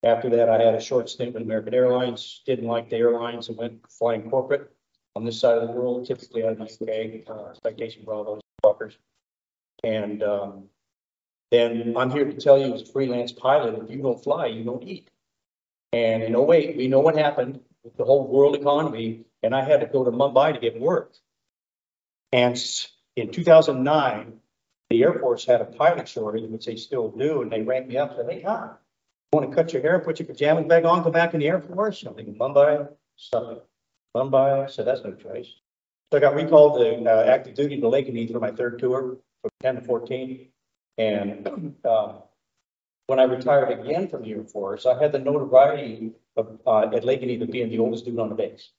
After that, I had a short stint with American Airlines, didn't like the airlines and went flying corporate on this side of the world, typically out of the UK, Citation Bravo, fuckers. And then I'm here to tell you as a freelance pilot, if you don't fly, you don't eat. And in 08, we know what happened with the whole world economy, and I had to go to Mumbai to get work. And in 2009, the Air Force had a pilot shortage, which they still do, and they ranked me up and said, hey, Tom, you want to cut your hair, put your pajamas back on, go back in the Air Force? I'm thinking, Mumbai, stuff. Mumbai, so that's no choice. So I got recalled to active duty to Lake Anita for my third tour from 10 to 14. And when I retired again from the Air Force, I had the notoriety of at Lake Anita being the oldest dude on the base.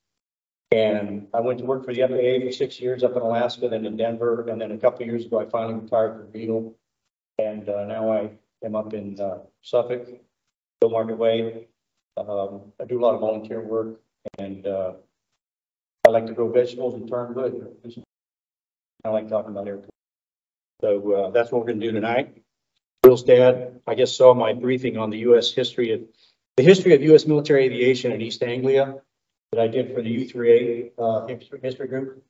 And I went to work for the FAA for 6 years up in Alaska, then in Denver, and then a couple of years ago, I finally retired from Beagle. And now I am up in Suffolk, Bill Market Way. I do a lot of volunteer work, and I like to grow vegetables and turn wood. I like talking about airplanes. So that's what we're going to do tonight. Bill's dad, I guess, saw my briefing on the U.S. history of U.S. military aviation in East Anglia that I did for the U3A history group.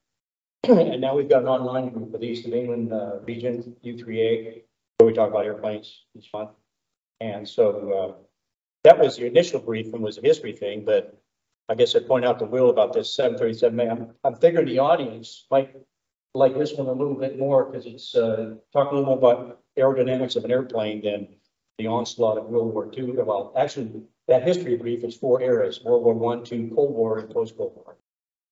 And now we've got an online group for the East of England region, U3A, where we talk about airplanes each month. And so that was the initial briefing, was a history thing, but I guess I'd point out to Will about this 737. I'm figuring the audience might like this one a little bit more because it's talking a little more about aerodynamics of an airplane than the onslaught of World War II. Well, actually, that history brief is 4 eras: World War I, II, Cold War, and post-Cold War.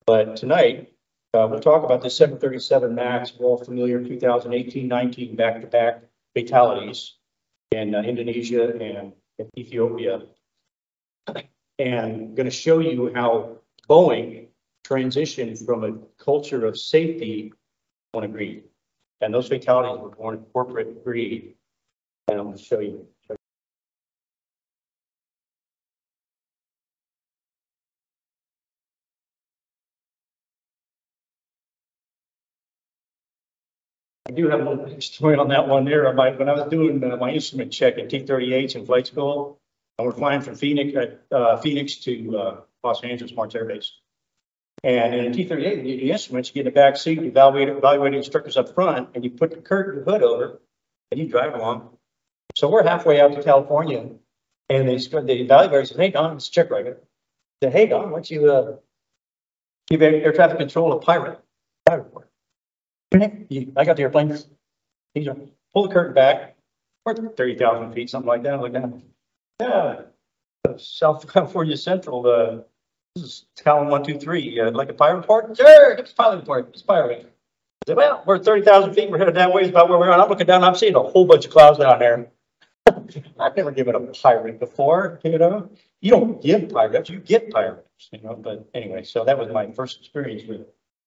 But tonight, we'll talk about the 737 MAX. We're all familiar, 2018-19 back-to-back fatalities in Indonesia and in Ethiopia. And going to show you how Boeing transitioned from a culture of safety on greed. And those fatalities were born of corporate greed. And I'm going to show you. I do have a little story on that one there. When I was doing my instrument check at T-38s in flight school, and we're flying from Phoenix to Los Angeles March Air Base. And in a T-38, you do the instruments, you get in the back seat, you evaluate instructors up front, and you put the curtain hood over, and you drive along. So we're halfway out to California, and the evaluator says, hey, Don, it's check record. I said, hey, Don, why don't you give air traffic control a pilot report? I got the airplane. He's like, pull the curtain back. We're 30,000 feet, something like that. I'm like, yeah, South California Central. This is column 1, 2, 3. Like a pilot report? Sure, it's a pilot report. It's pilot. I said, well, we're 30,000 feet. We're headed that way. Is about where we're at. I'm looking down. I'm seeing a whole bunch of clouds down there. I've never given a pirate before. You know, you don't give pirates, you get pirates. You know, but anyway, so that was my first experience with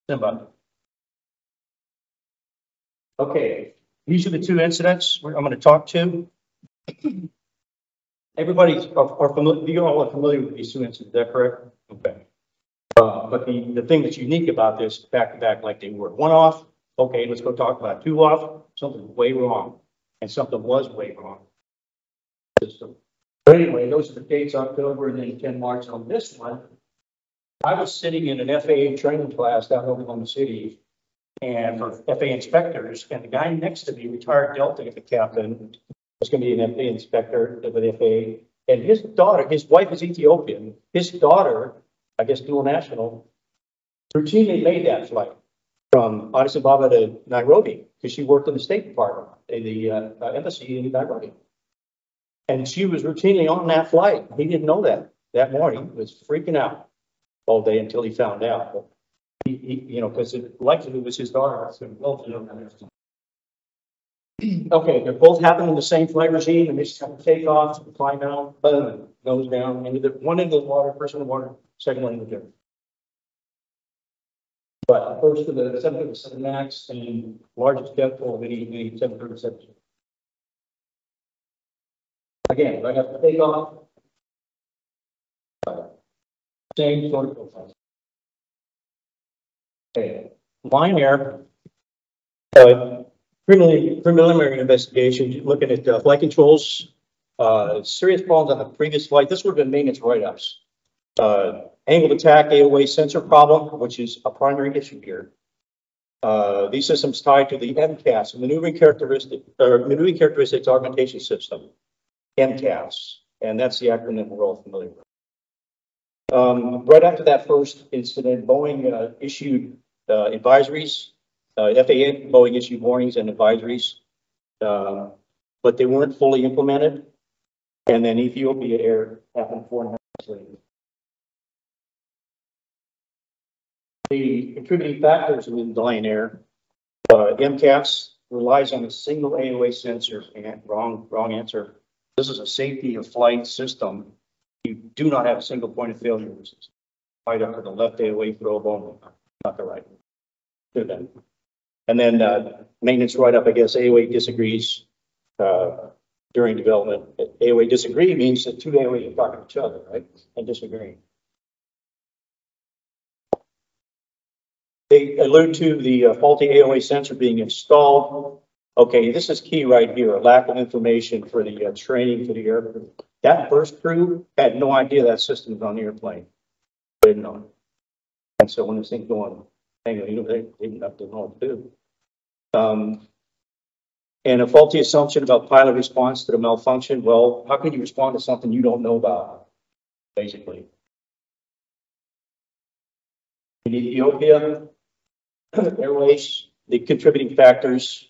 Simba. Okay, these are the 2 incidents I'm going to talk to. Everybody are familiar. You all are familiar with these 2 incidents. Is that correct? Okay. But the thing that's unique about this, back to back, like they were. 1 off. Okay, let's go talk about 2 off. Something way wrong, and something was way wrong. But anyway, those are the dates: October and then 10 March on this one. I was sitting in an FAA training class down in Oklahoma City, and for FAA inspectors, and the guy next to me, retired Delta captain, was going to be an FAA inspector with the FAA, and his daughter, his wife is Ethiopian, his daughter, I guess dual national, routinely made that flight from Addis Ababa to Nairobi because she worked in the State Department, the embassy in Nairobi. And she was routinely on that flight. He didn't know that morning. He was freaking out all day until he found out. But he you know, because it likely was his daughter. Okay, they both happened in the same flight regime, and they just have to take off, climb out, boom, goes down, one into the water, first in the water, second one in the river. But first to the 737 MAX, and largest death toll of any 737. Again, I have to take off. Same sort of profile. Okay, Lion Air. Preliminary investigation, looking at flight controls Serious problems on the previous flight. This would have been maintenance write-ups. Angled attack AOA sensor problem, which is a primary issue here. These systems tied to the MCAS, maneuvering characteristics augmentation system, MCAS, and that's the acronym we're all familiar with. Right after that first incident, Boeing issued advisories. FAA, Boeing issued warnings and advisories, but they weren't fully implemented. And then Ethiopia Air happened 4.5 months later. The contributing factors in the delay in air, MCAS relies on a single AOA sensor. And wrong answer. This is a safety of flight system. You do not have a single point of failure. Right up to the left AOA probe only, not the right. And then maintenance write-up, I guess AOA disagrees during development. AOA disagree means that two AOA are talking to each other, right? And disagreeing. They allude to the faulty AOA sensor being installed. Okay, this is key right here, a lack of information for the training for the aircrew. That first crew had no idea that system was on the airplane. They didn't know it. And so when this thing's going, they didn't have to know what to do. And a faulty assumption about pilot response to the malfunction. Well, how can you respond to something you don't know about, basically? In Ethiopia, Airways, the contributing factors.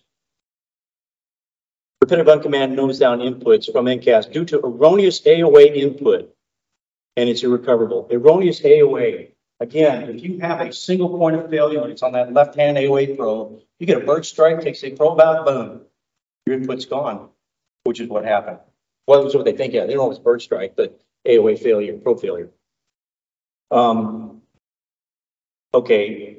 Repetitive uncommand nose down inputs from MCAS due to erroneous AOA input, and it's irrecoverable. Erroneous AOA. Again, if you have a single point of failure and it's on that left-hand AOA probe, you get a bird strike, takes a probe out, boom, your input's gone, which is what happened. Well, that's what they think. Yeah, they don't know it's bird strike, but AOA failure, probe failure. Okay.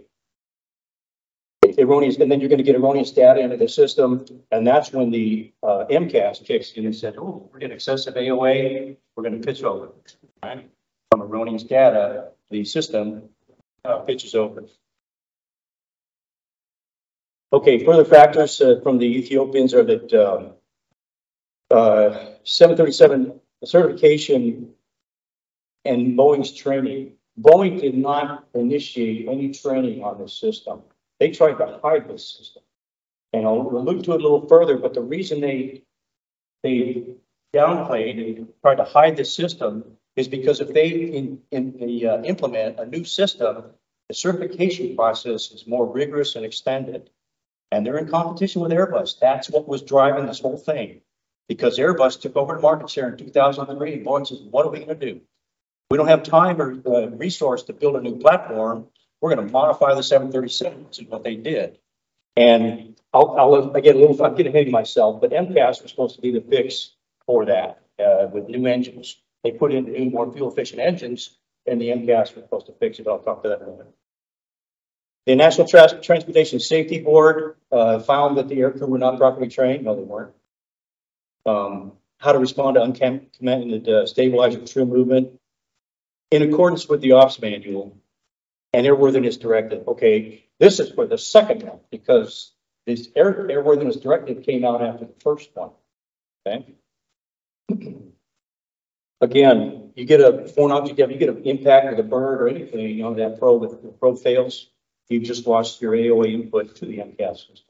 Erroneous, and then you're going to get erroneous data into the system, and that's when the MCAS kicks in and said, "Oh, we're getting excessive AOA. We're going to pitch over." Right? From erroneous data, the system pitches over. Okay, further factors from the Ethiopians are that 737 certification and Boeing's training. Boeing did not initiate any training on this system. They tried to hide this system. And I'll allude to it a little further, but the reason they downplayed and tried to hide this system is because if they implement a new system, the certification process is more rigorous and extended. And they're in competition with Airbus. That's what was driving this whole thing. Because Airbus took over the market share in 2003, and Boeing says, what are we going to do? We don't have time or resource to build a new platform. We're going to modify the 737, which is what they did. And I'm getting ahead of myself, but MCAS was supposed to be the fix for that with new engines. They put in new, more fuel-efficient engines, and the MCAS was supposed to fix it. I'll talk to that in a minute. The National Transportation Safety Board found that the aircrew were not properly trained. No, they weren't. How to respond to uncommanded stabilizer true movement in accordance with the ops manual and airworthiness directive. Okay, this is for the second one because this airworthiness directive came out after the first one. Okay. Again, you get a foreign object, you get an impact with a bird or anything on that probe. If the probe fails, you've just lost your AOA input to the MCAS system.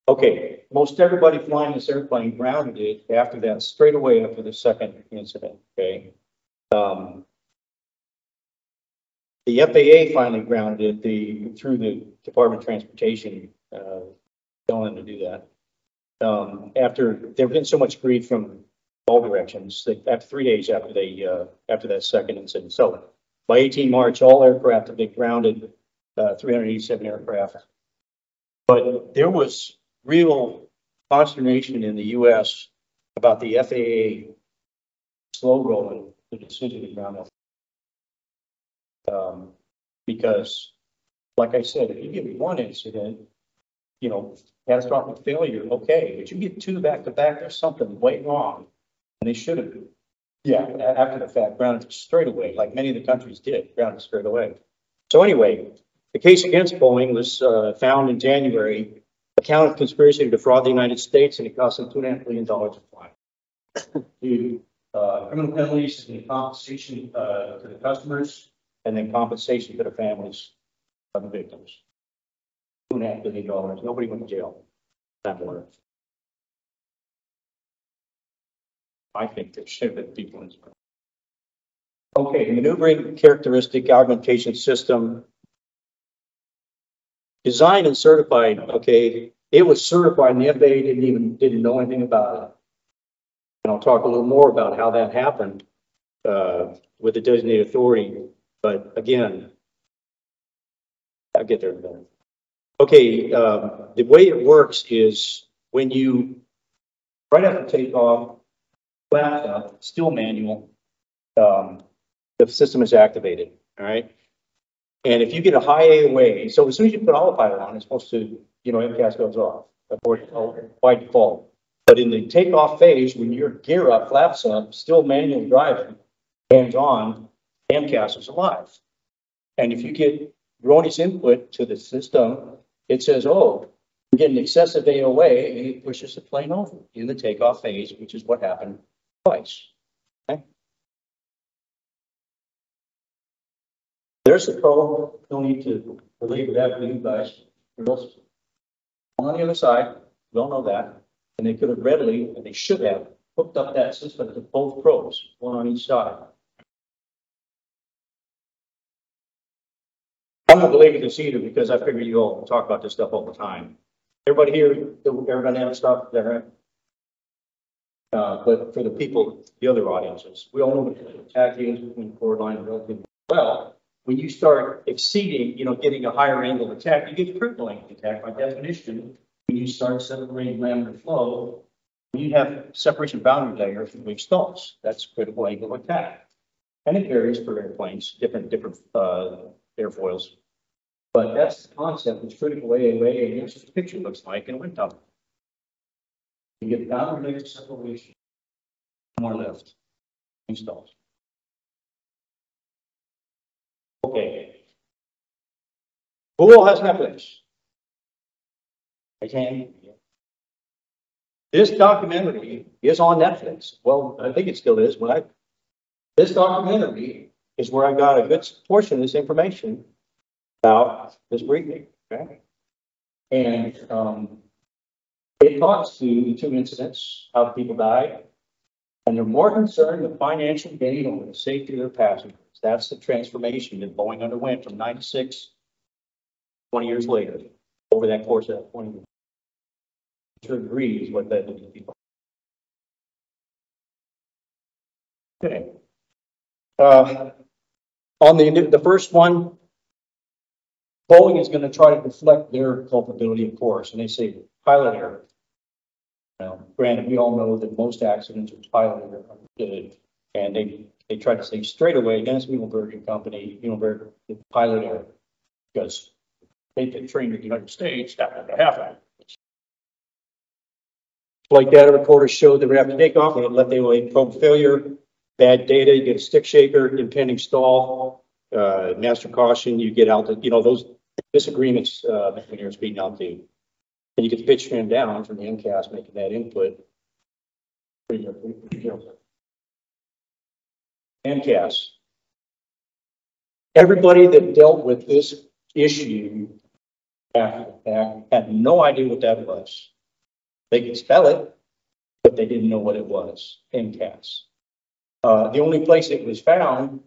Okay, most everybody flying this airplane grounded it after that, straight away after the second incident. Okay, the FAA finally grounded it through the Department of Transportation, telling them to do that. After there had been so much grief from all directions, that after 3 days after that second incident, so by 18 March, all aircraft have been grounded, 387 aircraft. But there was real consternation in the U.S. about the FAA slow rolling the decision to ground it. Because, like I said, if you give me one incident, you know, catastrophic failure, okay, but you get two back to back, there's something way wrong, and they should have, yeah, after the fact, grounded straight away, like many of the countries did, grounded straight away. So anyway, The case against Boeing was found in January, a count of conspiracy to defraud the United States, and it cost them $2.5 million of fine. Criminal penalties and compensation to the customers, and then compensation to the families of the victims. $2.5 million. Nobody went to jail. That works. I think there should have been people in jail. Okay, maneuvering characteristic augmentation system. Designed and certified, okay, it was certified and the FAA didn't know anything about it. And I'll talk a little more about how that happened with the designated authority. But again, I'll get there in a minute. Okay, the way it works is when you, right after takeoff, flaps up, still manual, the system is activated, all right? And if you get a high AOA, so as soon as you put autopilot on, it's supposed to, MCAS goes off by default. But in the takeoff phase, when your gear up, flaps up, still manual driving, hands on, MCAS is alive. And if you get erroneous input to the system, it says, oh, we're getting excessive AOA, and it pushes the plane over in the takeoff phase, which is what happened twice. Okay? There's the pro. Don't need to believe that for you guys. Girls. On the other side, we all know that. And they could have readily, and they should have, hooked up that system to both probes, one on each side. I'm not believing this either because I figure you all talk about this stuff all the time. Everybody here, aerodynamic stuff, is that right? But for the people, the other audiences, we all know what the attack is between the forward line and relative. Well, when you start exceeding, getting a higher angle of attack, you get critical angle attack by definition. When you start separating laminar flow, you have separation boundary layer from wave stalls. That's critical angle of attack. And it varies for airplanes, different airfoils. But that's the concept. It's critical AOA, and here's what the picture looks like in wind tunnel. You get boundary layer separation, more left, wave stalls. Okay. Who all has Netflix? I can't. This documentary is on Netflix. Well, I think it still is. This documentary is where I got a good portion of this information about this briefing. Okay. And it talks to the two incidents, how people died, and they're more concerned with financial gain over the safety of their passengers. That's the transformation that Boeing underwent from 96, 20 years later, over that course of 20 years. To agree is what that did to people. Okay. On the first one, Boeing is going to try to deflect their culpability, of course, and they say pilot error. Now, granted, we all know that most accidents are pilot error, and they try to say straight away against Muhlenberg and Company, Muhlenberg, pilot error, because they get trained in the United States, that would happen. Flight data recorders showed that after takeoff, they had left AOA probe failure, bad data, you get a stick shaker, impending stall, master caution, you get out, those disagreements between airspeed and altitude. And you get the pitch trim down from the MCAS making that input. MCAS. Everybody that dealt with this issue after the fact had no idea what that was. They could spell it, but they didn't know what it was. MCAS. The only place it was found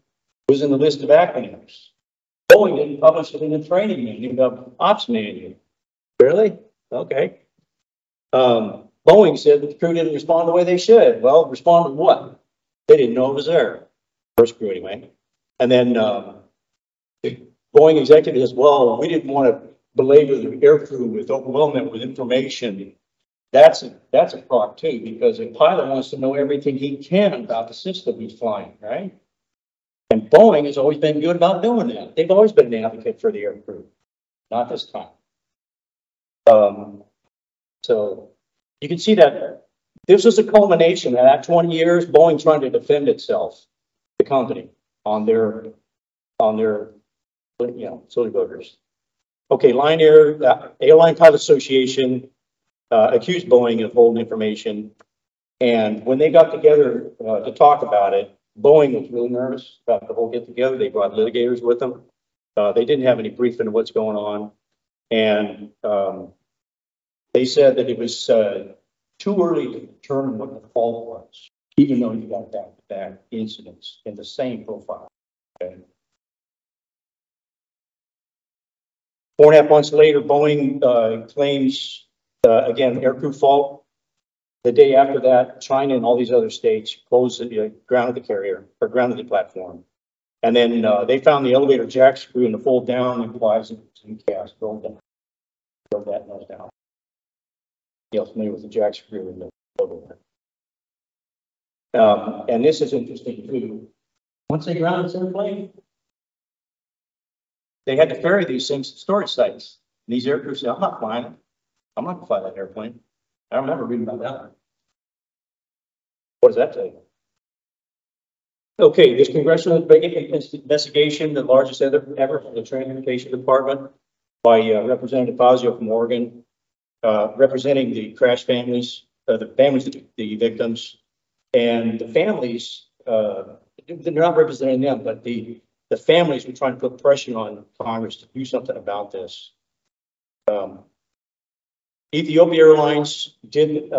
was in the list of acronyms. Boeing didn't publish it in the training manual, the ops manual. Really? Okay. Boeing said that the crew didn't respond the way they should. Well, respond to what? They didn't know it was there. First crew anyway. And then Boeing executive says, well, we didn't want to belabor the air crew with overwhelmment with information. That's a problem too, because a pilot wants to know everything he can about the system he's flying, right? And Boeing has always been good about doing that. They've always been an advocate for the air crew. Not this time. So you can see that this was a culmination of that 20 years, Boeing trying to defend itself, the company, on their silly buggers. Okay, Airline Pilot Association accused Boeing of holding information. And when they got together to talk about it, Boeing was really nervous about the whole get together. They brought litigators with them. They didn't have any briefing of what's going on. And they said that it was too early to determine what the fault was, even though you got back-to-back incidents in the same profile. Okay. 4.5 months later, Boeing claims, again, aircrew fault. The day after that, China and all these other states closed the grounded the carrier, or grounded the platform. And then they found the elevator jack screw, and the fold down implies it was MCAS. Drove that nose down. You know, familiar with the jack screw in the elevator. And this is interesting too. Once they grounded this airplane, they had to ferry these things to storage sites. And these aircrews said, I'm not flying it. I'm not going to fly that airplane. I remember reading about that one. What does that tell you? Okay, this congressional investigation, the largest ever from the Transportation Department, by Representative Fazio from Oregon, representing the crash families, the families of the victims, and the families. They're not representing them, but the families were trying to put pressure on Congress to do something about this. Ethiopia Airlines cited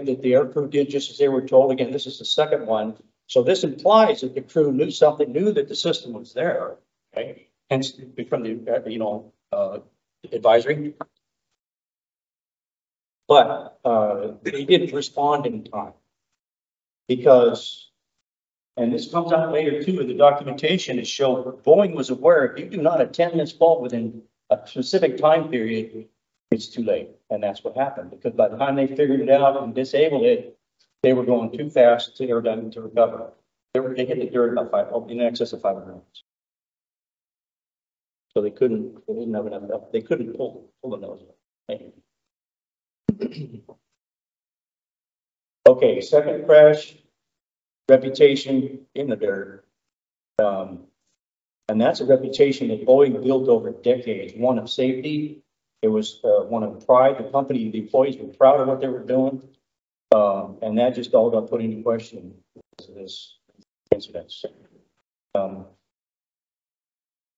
that the aircrew did just as they were told. Again, this is the second one. So this implies that the crew knew something, knew that the system was there. Okay, hence from the advisory. But they didn't respond in time because, and this comes out later too in the documentation, it showed Boeing was aware if you do not attend this fault within a specific time period, it's too late. And that's what happened, because by the time they figured it out and disabled it, they were going too fast to aerodynamic to recover. They hit the dirt about in excess of 500 miles. So they didn't have enough, they couldn't pull the nose up. Okay, second crash, reputation in the dirt. And that's a reputation that Boeing built over decades, one of safety. It was one of pride. The company, the employees were proud of what they were doing. And that just all got put into question because of this incident.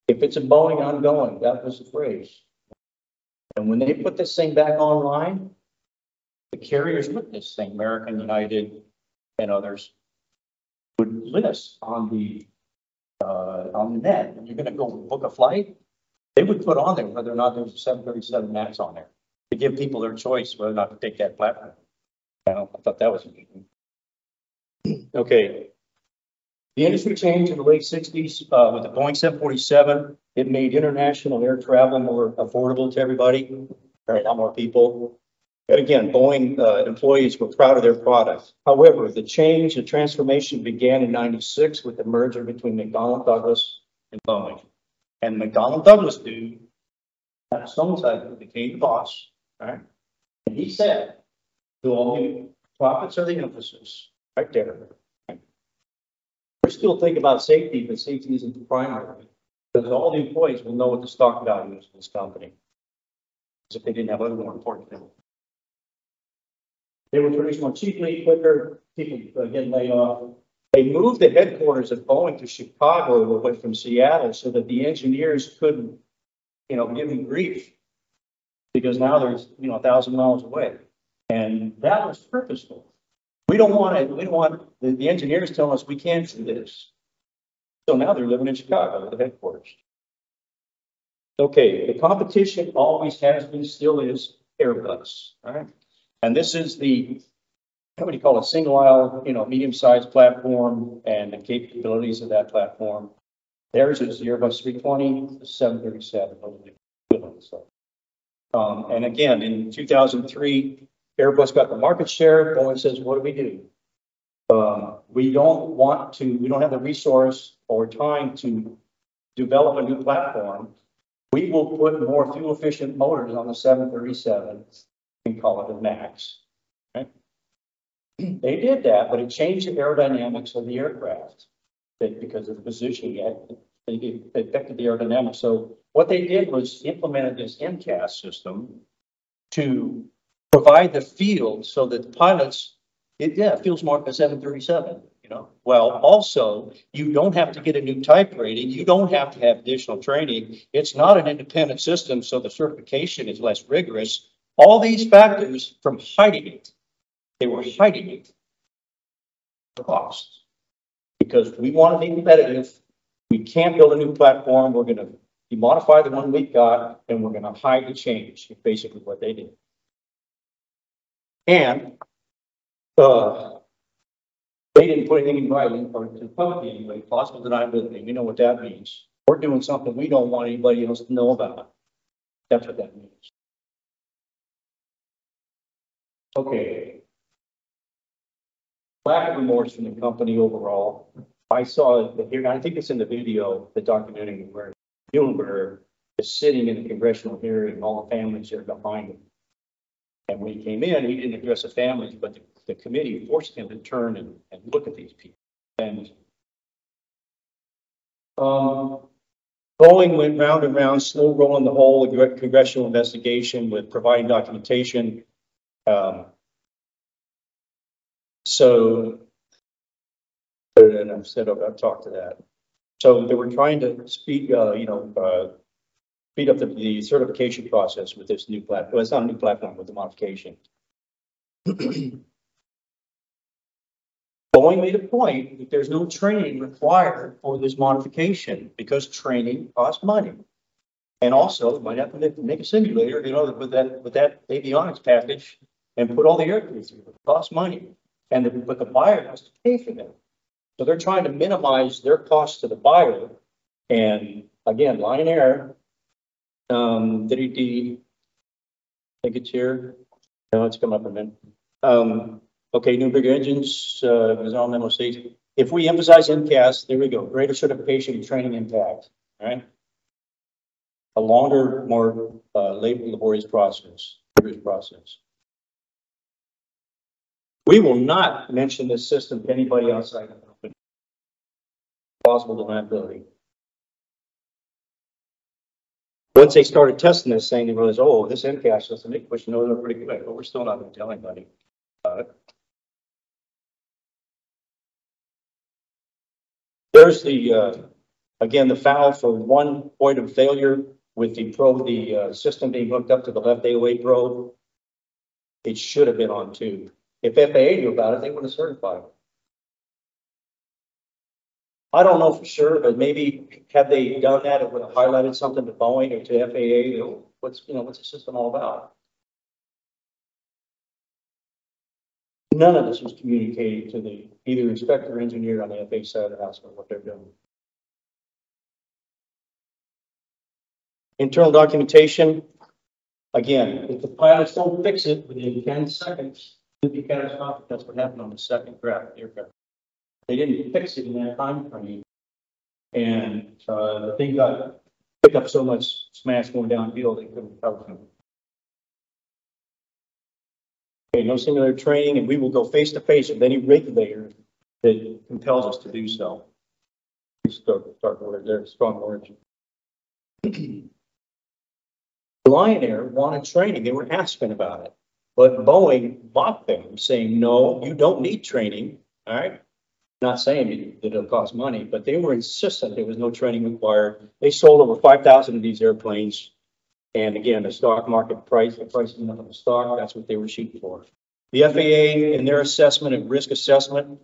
If it's a Boeing, I'm going. That was the phrase. And when they put this thing back online, the carriers with this thing, American, United, and others, would list on the net. When you're going to go book a flight, they would put on there whether or not there's a 737 MAX on there to give people their choice whether or not to take that platform. I thought that was interesting. Okay. The industry changed in the late 60s with the Boeing 747. It made international air travel more affordable to everybody, a lot more people. And again, Boeing employees were proud of their product. However, the transformation began in '96 with the merger between McDonnell Douglas and Boeing. And McDonnell Douglas dude, someone said, became the boss, right? And he said, to all you, profits are the emphasis, right there. We're still thinking about safety, but safety isn't the primary. Because all the employees will know what the stock value is of this company. As if they didn't have other more important things. They were produced more cheaply, quicker, people getting laid off. They moved the headquarters of Boeing to Chicago away from Seattle so that the engineers couldn't, give them grief. Because now there's, 1,000 miles away. And that was purposeful. We don't want the engineers telling us we can't do this. So now they're living in Chicago, the headquarters. Okay, the competition always has been, still is Airbus, all right? And this is the, what do you call it, single aisle, medium-sized platform and the capabilities of that platform. Theirs is the Airbus 320, the 737, and again, in 2003, Airbus got the market share. Boeing says, what do? We don't have the resource or time to develop a new platform. We will put more fuel efficient motors on the 737 and call it a MAX. Right? They did that, but it changed the aerodynamics of the aircraft because of the positioning. It affected the aerodynamics. So what they did was implemented this MCAS system to provide the field so that the pilots, it feels more like a 737, you know. Well, also, you don't have to get a new type rating. You don't have to have additional training. It's not an independent system, so the certification is less rigorous. All these factors from hiding it, they were hiding it, cost, because we want to be competitive. We can't build a new platform. We're going to modify the one we've got, and we're going to hide the change. Basically, what they did. And they didn't put anything in writing or to the public anyway. Plausible deniability. We know what that means. We're doing something we don't want anybody else to know about. That's what that means. Okay. Lack of remorse from the company overall. I saw it here. I think it's in the video, the documentary where Muhlenberg is sitting in the congressional hearing, and all the families are behind him. And when he came in, he didn't address the families, but the committee forced him to turn and look at these people. And Boeing went round and round, slow rolling the whole congressional investigation with providing documentation. And I've said I've talked to that. So they were trying to speed up the certification process with this new platform. Well, it's not a new platform, with the modification. Boeing made a point that there's no training required for this modification because training costs money. And also, you might have to make a simulator, you know, with that avionics package and put all the aircraft through. It costs money. But the buyer has to pay for them. So they're trying to minimize their costs to the buyer. And again, Lion Air, I think it's here. No, it's come up a minute. Okay, new bigger engines, was on memo states. If we emphasize MCAS, there we go. Greater certification and training impact. All right. A longer, more laborious process, rigorous process. We will not mention this system to anybody outside the company. Plausible deniability. Once they started testing this thing, they realized, oh, this MCAS system, they push it over pretty quick, but we're still not going to tell anybody about it. There's the, again, the foul for one point of failure with the system being hooked up to the left AOA probe. It should have been on two. If FAA knew about it, they would have certified it. I don't know for sure, but maybe had they done that, it would have highlighted something to Boeing or to FAA. You know, what's the system all about? None of this was communicated to the either inspector or engineer on the FAA side of the house about what they're doing. Internal documentation. Again, if the pilots don't fix it within 10 seconds, it'll be catastrophic. That's what happened on the second aircraft. They didn't fix it in that time frame, and the thing got picked up so much smash going downhill they couldn't recover from it. Okay, no simulator training, and we will go face to face with any regulator that compels us to do so. Start word there, strong words. Lion Air wanted training. They were asking about it, but Boeing blocked them, saying, "No, you don't need training." All right. Not saying that it'll cost money, but they were insistent there was no training required. They sold over 5,000 of these airplanes. And again, the stock market price, the price of the stock, that's what they were shooting for. The FAA in their assessment and risk assessment,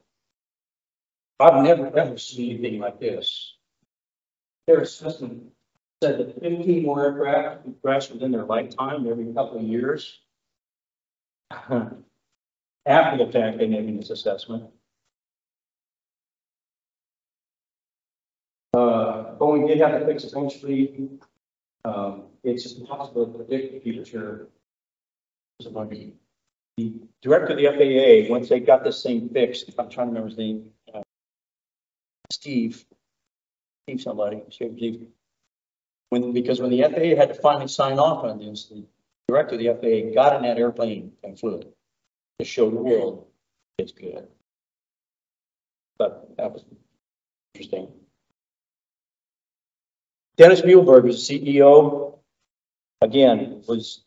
I've never ever seen anything like this. Their assessment said that 15 more aircraft would crash within their lifetime every couple of years. After the fact, they made this assessment. Boeing did have to fix it eventually. It's just impossible to predict the future. The director of the FAA, once they got this thing fixed, I'm trying to remember his name, Steve somebody, because when the FAA had to finally sign off on this, the director of the FAA got in that airplane and flew it to show the world it's good. But that was interesting. Dennis Muehlberg, who's the CEO, again, was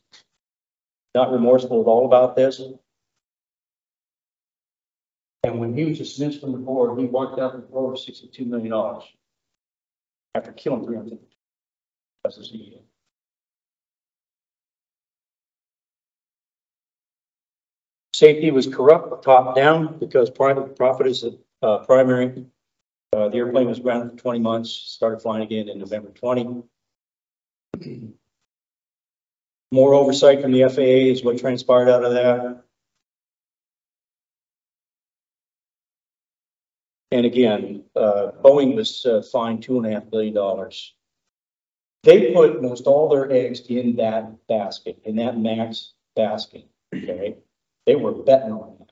not remorseful at all about this. And when he was dismissed from the board, he walked out the door for $62 million after killing 300 as the CEO. Safety was corrupt, top down, because private profit is the primary. The airplane was grounded for 20 months, started flying again in November 20. More oversight from the FAA is what transpired out of that. And again, Boeing was fined $2.5 billion. They put most all their eggs in that basket, in that MAX basket. Okay, they were betting on that.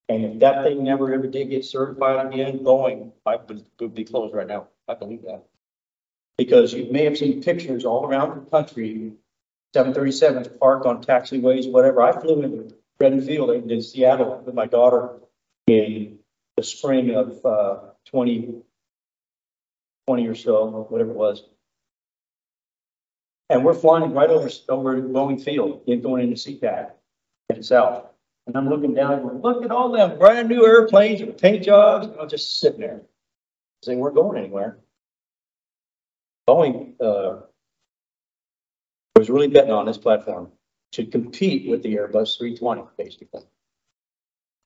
And if that thing never ever did get certified again, Boeing would be closed right now. I believe that. Because you may have seen pictures all around the country, 737s parked on taxiways, whatever. I flew into Redden Field in Seattle with my daughter in the spring of 2020 or so, whatever it was. And we're flying right over Boeing Field, going into CPAC and south. And I'm looking down and going, look at all them brand new airplanes with paint jobs. I'm just sitting there saying, we're going anywhere. Boeing was really betting on this platform to compete with the Airbus 320, basically.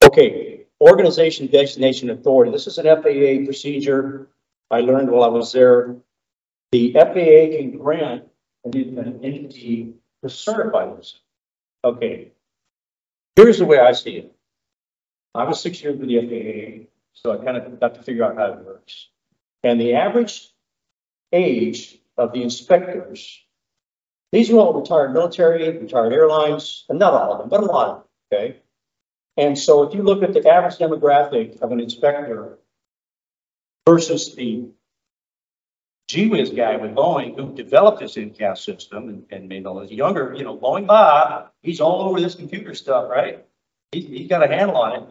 Okay, organization designation authority. This is an FAA procedure I learned while I was there. The FAA can grant an entity to certify this. Okay, here's the way I see it. I was 6 years with the FAA, so I kind of got to figure out how it works. And the average age of the inspectors, these are all retired military, retired airlines, and not all of them, but a lot of them, okay? And so if you look at the average demographic of an inspector versus the GWIS guy with Boeing who developed this MCAS system and made all this younger, you know, Boeing Bob, he's all over this computer stuff, right? He's got a handle on it.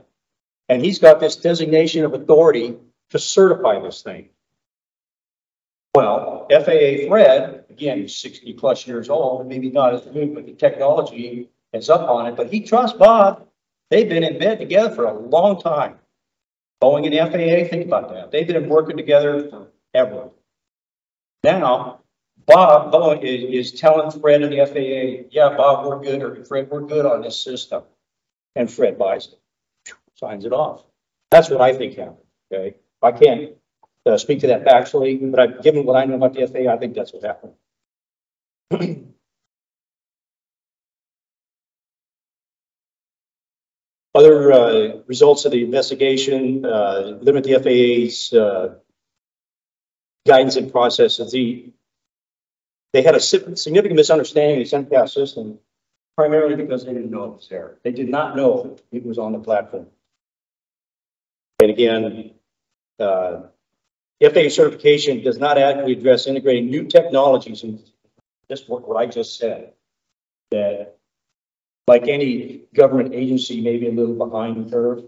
And he's got this designation of authority to certify this thing. Well, FAA Fred, again, he's 60 plus years old, maybe not as good, but the technology is up on it. But he trusts Bob. They've been in bed together for a long time. Boeing and the FAA, think about that. They've been working together forever. Now, Bob Boeing is telling Fred and the FAA, yeah, Bob, we're good, or Fred, we're good on this system. And Fred buys it, signs it off. That's what I think happened, okay? I can't speak to that factually, but given what I know about the FAA, I think that's what happened. Other results of the investigation limit the FAA's guidance and processes. They had a significant misunderstanding of the MCAS system, primarily because they didn't know it was there. They did not know it was on the platform. And again, FAA certification does not adequately address integrating new technologies, and just what I just said, that like any government agency may be a little behind the curve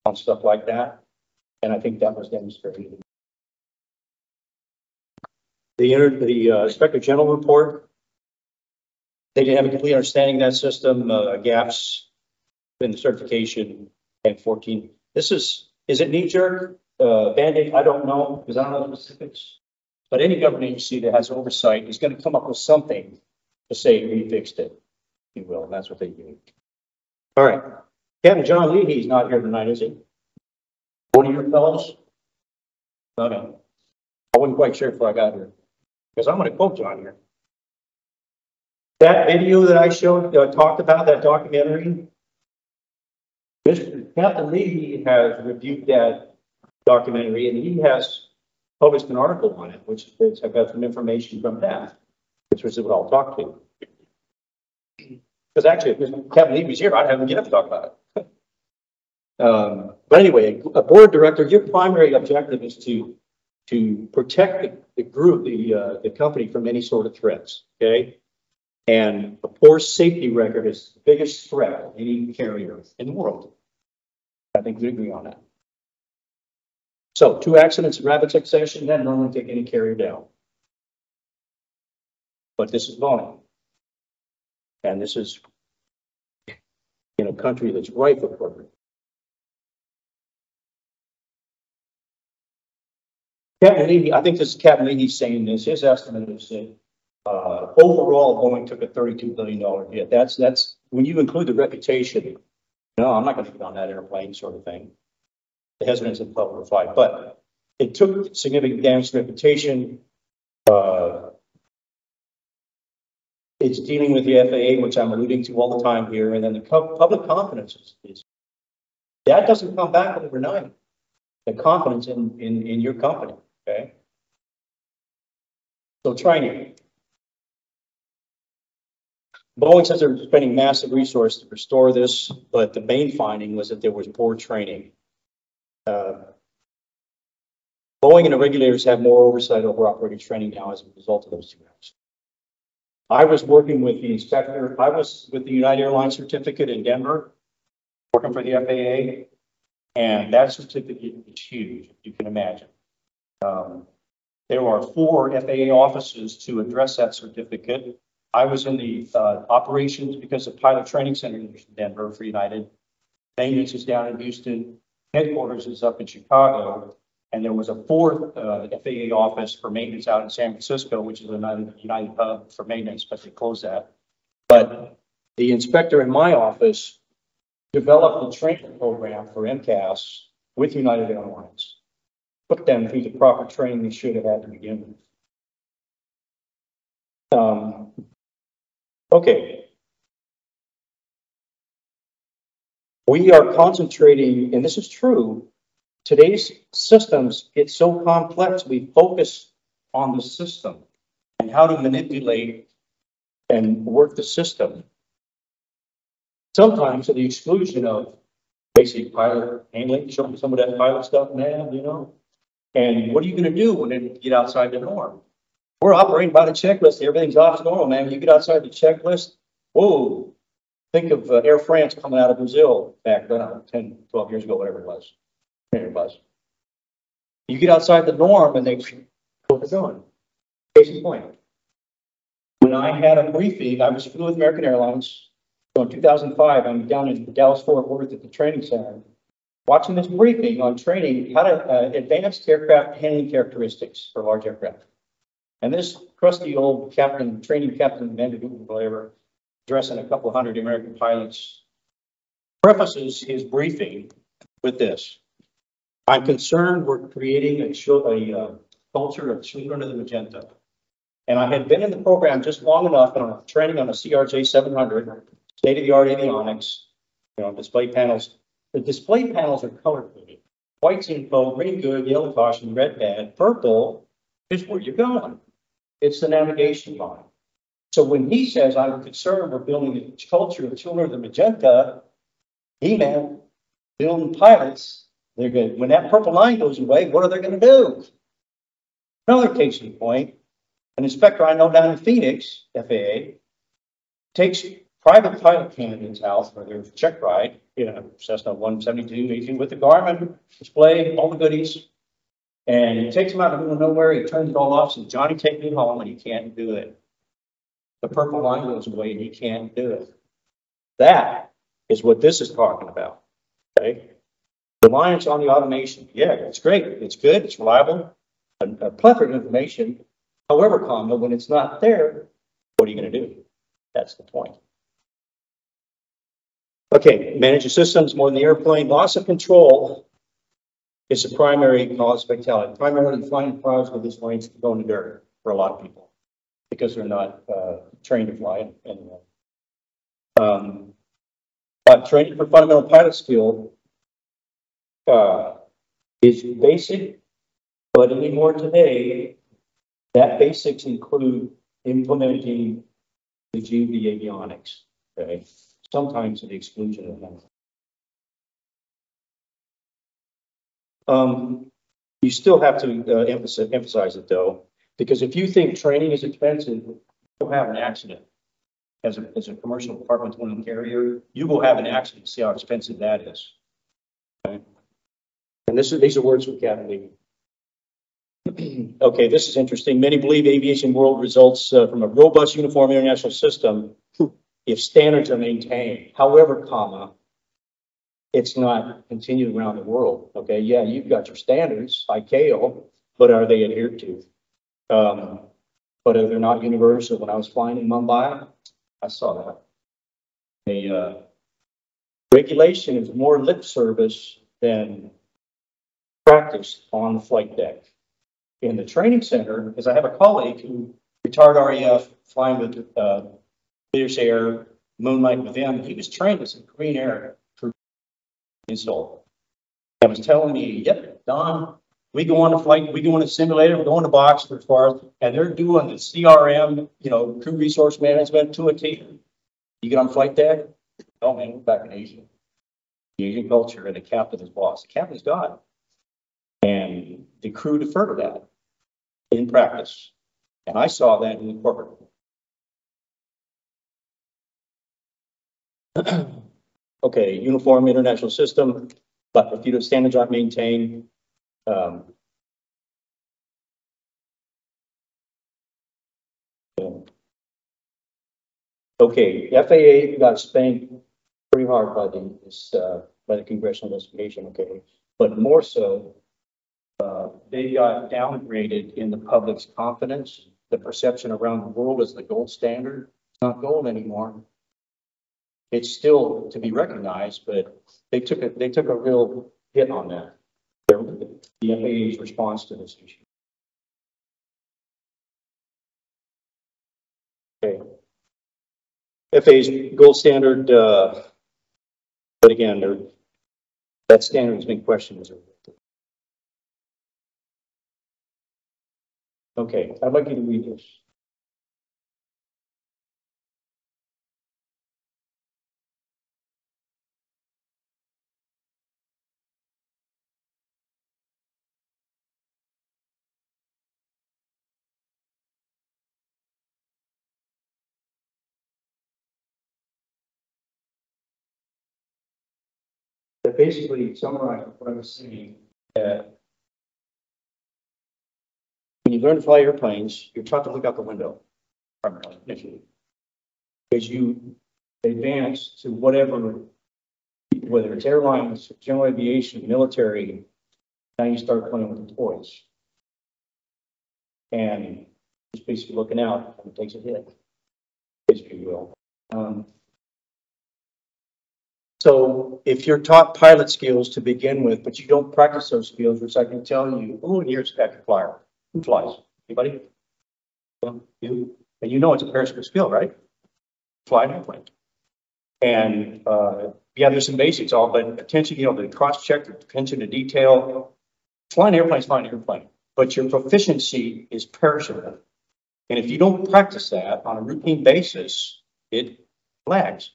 on stuff like that. And I think that was demonstrated. The Inspector General report, they didn't have a complete understanding of that system, gaps in the certification and 14. This is it knee jerk, Band-Aid? I don't know, because I don't know the specifics. But any government agency that has oversight is going to come up with something to say we fixed it, if you will, and that's what they do. All right. Captain John Leahy's not here tonight, is he? One of your fellows? Okay. I wasn't quite sure before I got here, because I'm going to quote John here. That video that I showed, talked about, that documentary, Captain Leahy has reviewed that documentary, and he has published an article on it, which I got some information from that, which was what I'll talk to. Because actually, if Captain Leahy was here, I'd have him get up to talk about it. But anyway, a board director, your primary objective is to protect the group, the company from any sort of threats, okay? And a poor safety record is the biggest threat of any carrier in the world. I think we agree on that. So 2 accidents in rapid succession, that normally take any carrier down. But this is Boeing. And this is in a country that's ripe for corporate. Captain Leahy, I think this is Captain Leahy saying this. His estimate is that overall Boeing took a $32 billion hit. That's when you include the reputation. No, I'm not going to get on that airplane, sort of thing. The hesitance of the public to fly, but it took significant damage to reputation. It's dealing with the FAA, which I'm alluding to all the time here, and then the public confidence is that doesn't come back overnight. The confidence in your company. Okay. So training. Boeing says they're spending massive resources to restore this, but the main finding was that there was poor training. Boeing and the regulators have more oversight over operator training now as a result of those two actions. I was working with the inspector. I was with the United Airlines certificate in Denver, working for the FAA, and that certificate is huge, you can imagine. There are 4 FAA offices to address that certificate. I was in the operations because the pilot training center in Denver for United. Maintenance is down in Houston. Headquarters is up in Chicago. And there was a 4th FAA office for maintenance out in San Francisco, which is another United hub for maintenance, but they closed that. But the inspector in my office developed a training program for MCAS with United Airlines. Put them through the proper training they should have had to begin with. Okay. We are concentrating, and this is true, today's systems get so complex, we focus on the system and how to manipulate and work the system. Sometimes to the exclusion of basic pilot handling, show me some of that pilot stuff, man, you know. And what are you going to do when you get outside the norm? We're operating by the checklist. Everything's off normal, man. When you get outside the checklist, whoa. Think of Air France coming out of Brazil back then, 10, 12 years ago, whatever it was. You get outside the norm and they what they're doing. Case in point. When I had a briefing, I was flew with American Airlines. So in 2005, I'm down in Dallas Fort Worth at the training center, watching this briefing on training how to advanced aircraft handling characteristics for large aircraft. And this crusty old captain, training captain, whatever, addressing a couple hundred American pilots, prefaces his briefing with this. I'm concerned we're creating a culture of children of the magenta. And I had been in the program just long enough on training on a CRJ 700, state-of-the-art avionics, you know, display panels. The display panels are color-coded. White's info, green good, yellow caution, red bad, purple is where you're going. It's the navigation line. So when he says, I'm concerned we're building a culture of children of the magenta, he meant building pilots. They're good. When that purple line goes away, what are they going to do? Another case in point, an inspector I know down in Phoenix, FAA, takes private pilot candidates out for their check ride, you know, Cessna 172, 18 with the Garmin display, all the goodies. And he takes them out in the middle of nowhere, he turns it all off, and Johnny, take me home, and he can't do it. The purple line goes away and he can't do it. That is what this is talking about. Okay. Reliance on the automation. Yeah, it's great. It's good. It's reliable. A plethora of information. However, comma, when it's not there, what are you going to do? That's the point. Okay, manage the systems more than the airplane. Loss of control is the primary cause of fatality. Primarily flying clouds with this plane's going to dirt for a lot of people because they're not trained to fly anyway. But training for fundamental pilot skill is basic, but anymore today, that basics include implementing the GV avionics, okay? Sometimes to the exclusion of them. You still have to emphasize it though, because if you think training is expensive, you'll have an accident. As a commercial Department 20 carrier, you will have an accident. See how expensive that is. Okay? And these are words from Captain Lee. Okay, this is interesting. Many believe aviation world results from a robust uniform international system if standards are maintained. However, comma, it's not continued around the world. Okay, yeah, you've got your standards, ICAO, but are they adhered to? But they're not universal. When I was flying in Mumbai, I saw that. The regulation is more lip service than practice on the flight deck. In the training center, because I have a colleague who retired RAF, flying with British Air, moonlight with them. He was trained as a Green Air crew install. I was telling me, yep, Don, we go on a flight, we go on a simulator, we go on a box for far, and they're doing the CRM, you know, crew resource management to a T. You get on flight deck, oh man, we're back in Asia. The Asian culture, and the captain is boss. The captain's God. And the crew defer to that in practice. And I saw that in the corporate. Okay, uniform international system, but if you don't standards aren't maintained, okay, FAA got spanked pretty hard by the Congressional investigation, okay, but more so, they got downgraded in the public's confidence. The perception around the world is the gold standard. It's not gold anymore. It's still to be recognized, but they took a real hit on that. The FAA's response to this issue. Okay. FAA's gold standard, but again, that standard has been questioned. Okay, I'd like you to read this. That basically summarized what I was saying, that when you learn to fly airplanes, you're taught to look out the window, primarily, initially. As you advance to whatever, whether it's airlines, general aviation, military, now you start playing with the toys. And just basically looking out and it takes a hit, if you will. So if you're taught pilot skills to begin with, but you don't practice those skills, which I can tell you, oh, here's a active flyer. Who flies? Anybody? Well, you. And you know it's a perishable skill, right? Fly an airplane. And yeah, there's some basics all, but attention, you know, the cross-check, attention to detail. Flying an airplane is flying an airplane, but your proficiency is perishable. And if you don't practice that on a routine basis, it lags.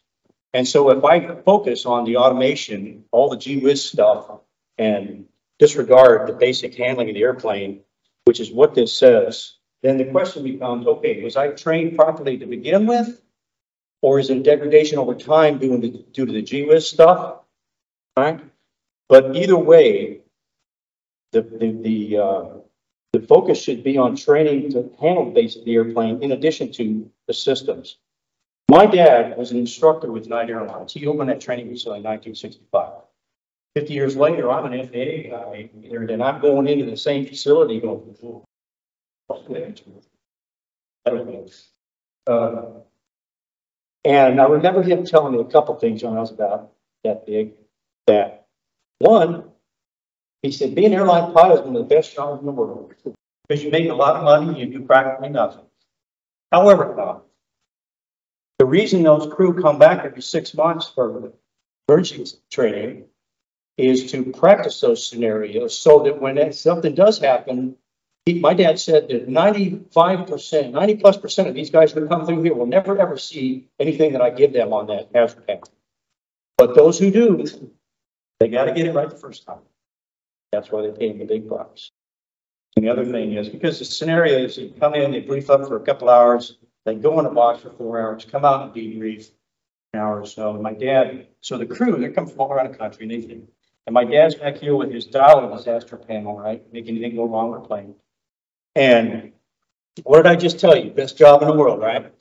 And so if I focus on the automation, all the gee-whiz stuff, and disregard the basic handling of the airplane, which is what this says, then the question becomes, okay, was I trained properly to begin with? Or is it degradation over time due to the gee-whiz stuff? Right? But either way, the focus should be on training to handle the base of the airplane in addition to the systems. My dad was an instructor with United Airlines. He opened that training facility in 1965. 50 years later, I'm an FAA guy, and I'm going into the same facility going, I don't know. And I remember him telling me a couple things when I was about that big. That one, he said, being an airline pilot is one of the best jobs in the world because you make a lot of money and you do practically nothing. However, the reason those crew come back every 6 months for emergency training is to practice those scenarios so that when something does happen, my dad said that 90+% of these guys that come through here will never ever see anything that I give them on that hazard panel. But those who do, they got to get it right the first time. That's why they pay the big bucks. And the other thing is because the scenario is you come in, they brief up for a couple hours, they go in a box for 4 hours, come out and debrief an hour or so. My dad, so the crew, they come from all around the country and they think. And my dad's back here with his dial and disaster panel, right? Make anything go wrong with the plane. And what did I just tell you? Best job in the world, right?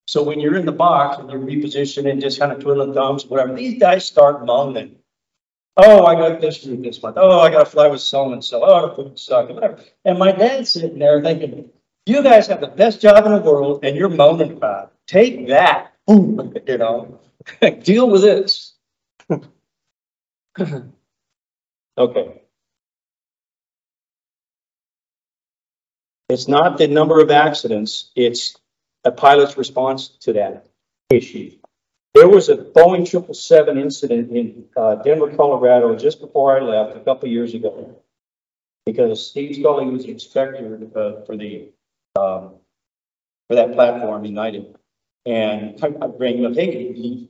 So when you're in the box and you're repositioning, just kind of twiddling thumbs, whatever, these guys start moaning. Oh, I got this route this month. Oh, I got to fly with so and so. Oh, the food sucks, whatever. And my dad's sitting there thinking, you guys have the best job in the world and you're moaning about it. Take that. Boom, you know, deal with this. Okay. It's not the number of accidents, it's a pilot's response to that issue. There was a Boeing 777 incident in Denver, Colorado, just before I left a couple of years ago, because Steve Scully was the inspector for that platform, United. And I bring up, hey,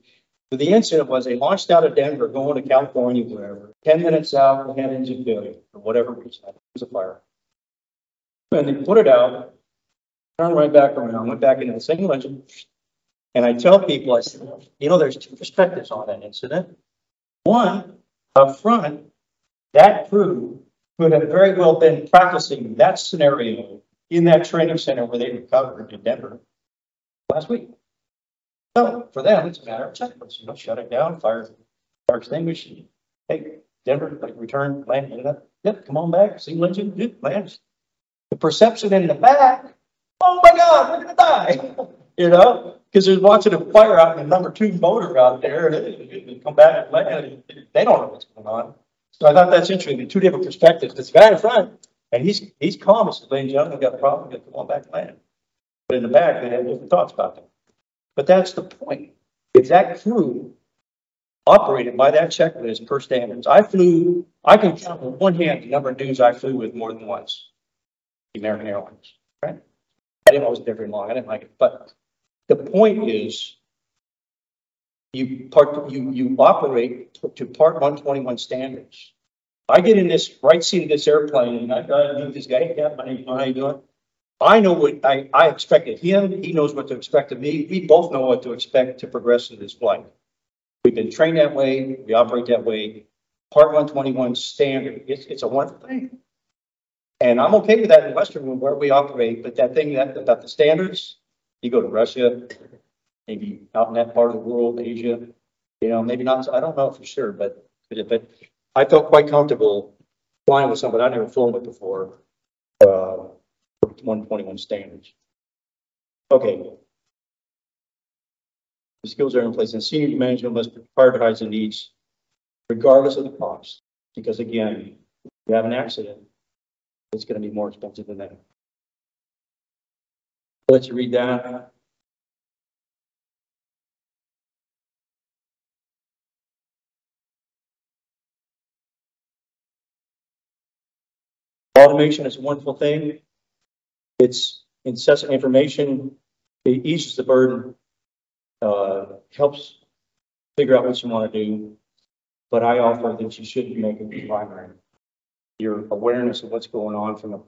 the incident was they launched out of Denver, going to California, wherever. 10 minutes out, they had engine failure for whatever reason. It was a fire. And they put it out, turned right back around, went back into the single engine. And I tell people, I said, you know, there's two perspectives on that incident. One, up front, that crew could have very well been practicing that scenario in that training center where they recovered in Denver last week. So for them, it's a matter of checklists. You know, shut it down, fire extinguish. Hey, Denver, like return, land, yep, come on back, single engine, yep, land. The perception in the back, oh my God, we're gonna die. You know, because they're watching a fire out in the #2 motor out there, and they come back and land. They don't know what's going on. So I thought that's interesting. Two different perspectives. This guy in front, and he's calm. He says, ladies and gentlemen, got a problem. Got to come on back and land. But in the back, they have different thoughts about them. But that's the point. If that crew operated by that checklist per standards, I can count with one hand the number of dudes I flew with more than once. The American Airlines, right? I didn't always there very long. I didn't like it, but the point is, you operate to Part 121 standards. I get in this right seat of this airplane, and I got to meet this guy. Hey, Captain, how you doing? I know what I expect of him. He knows what to expect of me. We both know what to expect to progress in this flight. We've been trained that way. We operate that way. Part 121 standard. It's a wonderful thing. And I'm okay with that in Western where we operate, but that thing about the standards, you go to Russia, maybe out in that part of the world, Asia, you know, maybe not, I don't know for sure, but I felt quite comfortable flying with somebody I'd never flown with before, 121 standards. Okay. The skills are in place, and senior management must prioritize the needs regardless of the cost, because again, if you have an accident, it's going to be more expensive than that. Let you read that. Automation is a wonderful thing. It's incessant information. It eases the burden, helps figure out what you want to do. But I offer that you shouldn't make it the primary. Your awareness of what's going on from a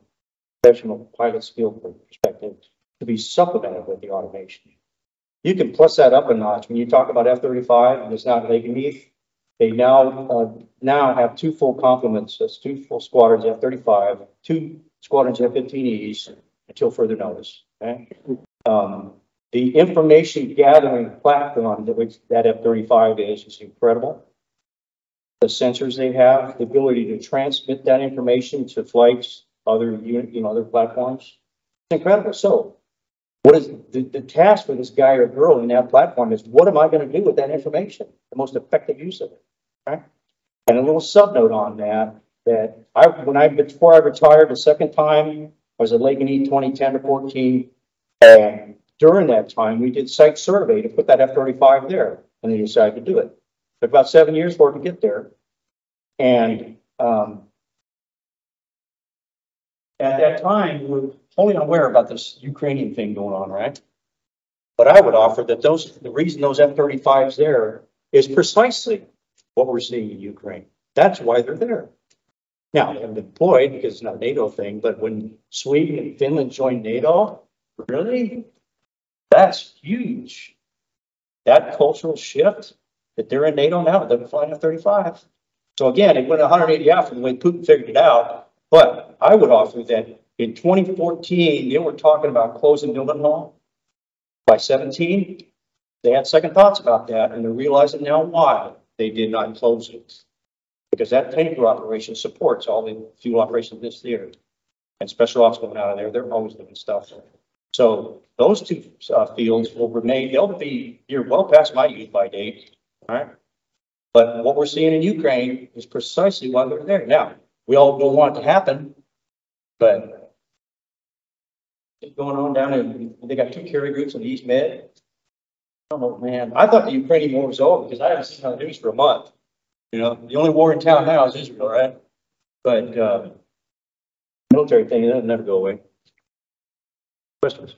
professional pilot skill perspective to be supplemented with the automation. You can plus that up a notch. When you talk about F-35 and it's not Lake Meath, they now have 2 full complements. That's 2 full squadrons F-35, 2 squadrons F-15Es until further notice. Okay? The information gathering platform that F-35 is incredible. The sensors they have, the ability to transmit that information to flights, other platforms, it's incredible. So, what is the task for this guy or girl in that platform is, what am I going to do with that information? The most effective use of it, right? And a little subnote on that, before I retired the second time, I was at Lake Meath 2010 to 14, and during that time, we did site survey to put that F-35 there, and they decided to do it. Took about 7 years for it to get there. And at that time, we were only aware about this Ukrainian thing going on, right? But I would offer that the reason those F-35s there is precisely what we're seeing in Ukraine. That's why they're there. Now, they haven't been deployed because it's not a NATO thing, but when Sweden and Finland joined NATO, really? That's huge. That cultural shift that they're in NATO now, they're flying F-35. So again, it went 180 out from the way Putin figured it out. But I would offer that In 2014, they were talking about closing Mildenhall. By 17, they had second thoughts about that, and they're realizing now why they did not close it. Because that tanker operation supports all the fuel operations in this theater. And special ops coming out of there, they're always doing stuff. So those two fields will remain, they'll be here well past my use by date. All right. But what we're seeing in Ukraine is precisely why they're there. Now, we all don't want it to happen, but it's going on down in, they got 2 carrier groups in the East Med. Oh man, I thought the Ukrainian war was over because I haven't seen it on the news for a month. You know, the only war in town now is Israel, right? But military thing, that'll never go away. Questions?